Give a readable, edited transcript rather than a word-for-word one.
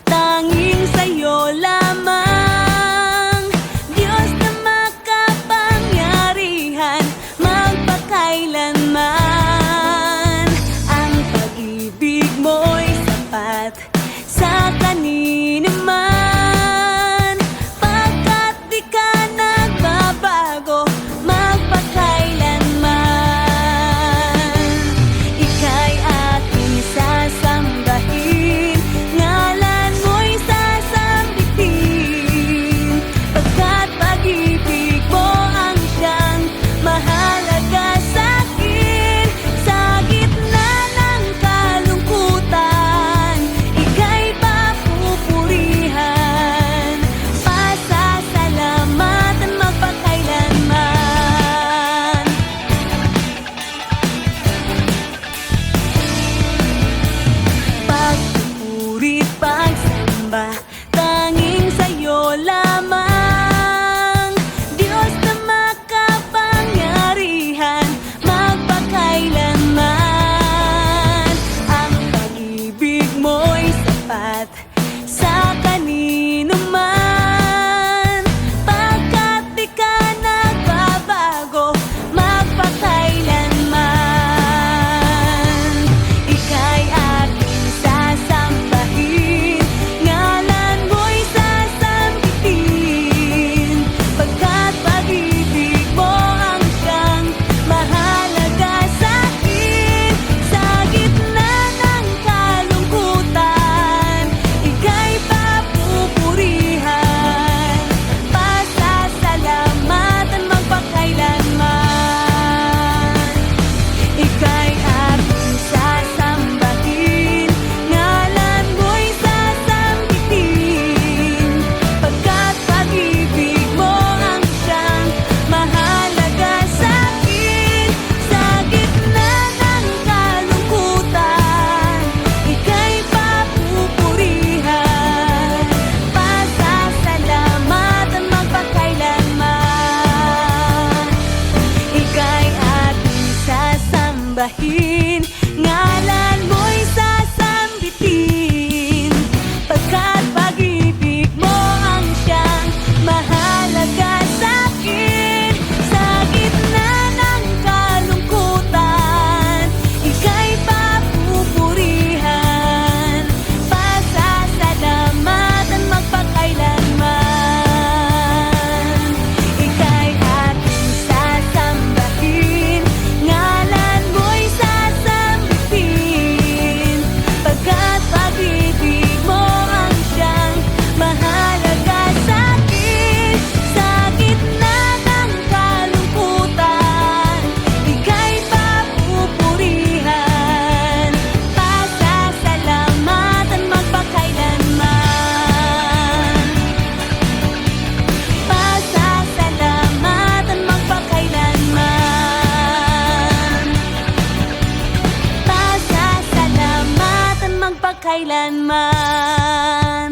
Tanging sa'yo lamang, Diyos na makapangyarihan, magpakailanman. Ang pag-ibig mo'y sapat sa kanino man, pagkat di ka nagbabago, magpakailanman. Ika'y aking sasambahin, ngalan mo'y sasambitin, pagkat pag-ibig mo ang siyang mahalaga sa'kin. Sa gitna ng kalungkutan, ika'y papupurihan, pasasalamatan magpakailanman. Pagpupuri't pagsamba, tanging sa'yo lamang, Diyos na makapangyarihan, magpakailanman. Ang pag-ibig mo'y sapat sa kanino man, pagkat di ka nagbabago, magpakailanman. Ika'y aking sasambahin, ngalan mo'y sasambitin, pagkat pag-ibig mo ang siyang mahalaga sa'kin. Sa gitna ng kalungkutan, ika'y papupurihan, pasasalamatan magpakailanman. Ika'y aking sasambahin, ngalan mo'y sasambitin, pagkat pag-ibig mo ang siyang mahalaga sa'kin. Sa gitna ng kalungkutan, ika'y papupurihan, pasasalamatan magpakailanman. Ika'y aking sasambahin, ngalan mo'y sasambitin, pagkat pag-ibig mo ang siyang mahalaga sa'kin. Sa gitna ng kalungkutan, ika'y papupurihan, pasasalamatan magpakailanman. Ika'y aking sasambahin, ngalan mo'y sasambitin, pagkat pag-ibig mo ang siyang mahalaga sa'kin. Sa gitna ng kalungkutan, ika'y papupurihan, pasasalamatan magpakailanman. Pasasalamatan magpakailanman. Pasasalamatan magpakailanman.